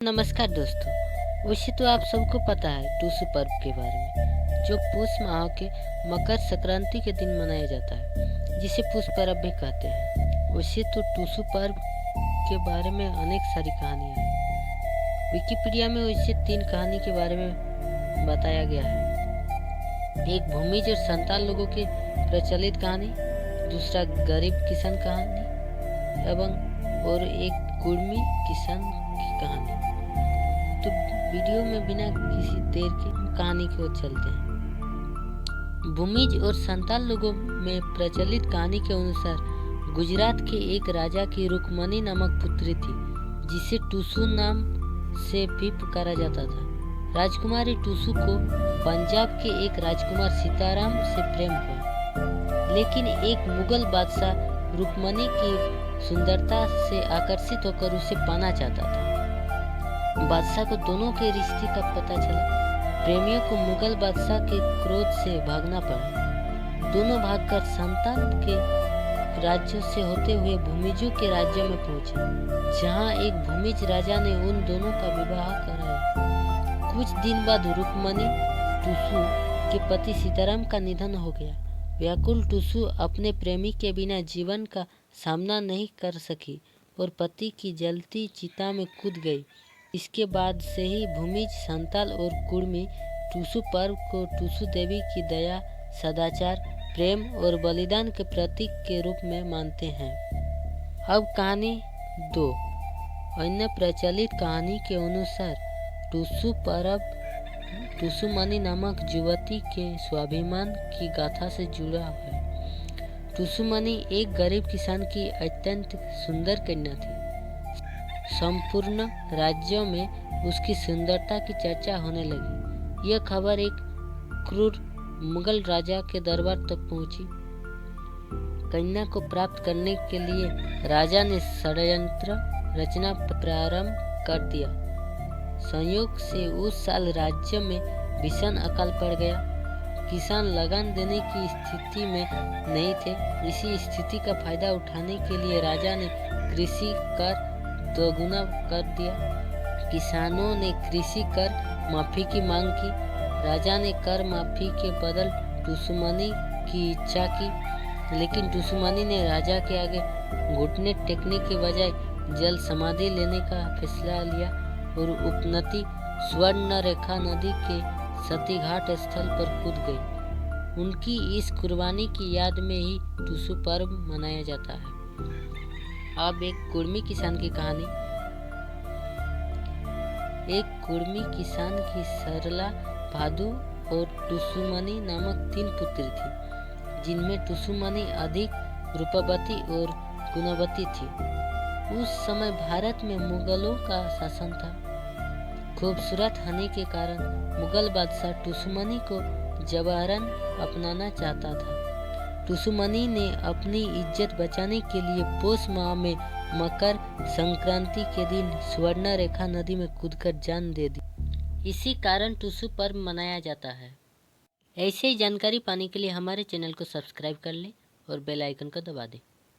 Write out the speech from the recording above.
नमस्कार दोस्तों। वैसे तो आप सबको पता है टूसू पर्व के बारे में, जो पुष माह के मकर संक्रांति के दिन मनाया जाता है, जिसे पुष पर्व भी कहते हैं। वैसे तो टूसू पर्व के बारे में अनेक सारी कहानियां हैं। विकिपीडिया में वैसे 3 कहानी के बारे में बताया गया है। एक भूमिज और संताल लोगों की प्रचलित कहानी, दूसरा गरीब किसान कहानी और एक कुर्मी किसान की कहानी। तो वीडियो में बिना किसी देर के कहानी की ओर चलते हैं। भूमिज और संताल लोगों में प्रचलित कहानी के अनुसार गुजरात के एक राजा की रुक्मणी नामक पुत्री थी, जिसे टूसू नाम से भी पुकारा जाता था। राजकुमारी टूसू को पंजाब के एक राजकुमार सीताराम से प्रेम हुआ, लेकिन एक मुगल बादशाह रुक्मणी की सुंदरता से आकर्षित होकर उसे पाना चाहता था। बादशाह को दोनों के रिश्ते का पता चला। प्रेमियों को मुगल बादशाह के क्रोध से भागना पड़ा। दोनों भागकर संताल के राज्यों से होते हुए भूमिजों के राज्य में पहुंचे, जहां एक भूमिज राजा ने उन दोनों का विवाह कराया। कुछ दिन बाद रुक्मणी टूसू के पति सीताराम का निधन हो गया। व्याकुल टूसू अपने प्रेमी के बिना जीवन का सामना नहीं कर सकी और पति की जलती चिता में कूद गई। इसके बाद से ही भूमिज, संताल और कुर्मी टूसू पर्व को टूसू देवी की दया, सदाचार, प्रेम और बलिदान के प्रतीक के रूप में मानते हैं। अब कहानी 2। अन्य प्रचलित कहानी के अनुसार टूसू पर्व टूसूमणि नामक युवती के स्वाभिमान की गाथा से जुड़ा है। टूसूमणि एक गरीब किसान की अत्यंत सुंदर कन्या थी। संपूर्ण राज्यों में उसकी सुंदरता की चर्चा होने लगी। यह खबर एक क्रूर मुगल राजा के दरबार तक पहुंची। कन्या को प्राप्त करने के लिए राजा ने षड्यंत्र रचना प्रारंभ कर दिया। संयोग से उस साल राज्य में भीषण अकाल पड़ गया। किसान लगान देने की स्थिति में नहीं थे। इसी स्थिति का फायदा उठाने के लिए राजा ने कृषि कर दोगुना कर दिया। किसानों ने कृषि कर माफी की मांग की। राजा ने कर माफी के बदल टूसूमणि की इच्छा की, लेकिन टूसूमणि ने राजा के आगे घुटने टेकने के बजाय जल समाधि लेने का फैसला लिया और उपनदी स्वर्ण रेखा नदी के सतीघाट स्थल पर कूद गई। उनकी इस कुर्बानी की याद में ही टूसू पर्व मनाया जाता है। अब एक कुर्मी किसान की कहानी। एक कुर्मी किसान की सरला, भादु और टूसूमणि नामक 3 पुत्री थी, जिनमें टूसूमणि अधिक रूपवती और गुणवती थी। उस समय भारत में मुगलों का शासन था। खूबसूरत होने के कारण मुगल बादशाह टूसूमणि को जबरन अपनाना चाहता था। टूसूमणि ने अपनी इज्जत बचाने के लिए पौष माह में मकर संक्रांति के दिन स्वर्ण रेखा नदी में कूदकर जान दे दी। इसी कारण टूसू पर्व मनाया जाता है। ऐसे ही जानकारी पाने के लिए हमारे चैनल को सब्सक्राइब कर लें और बेल आइकन को दबा दें।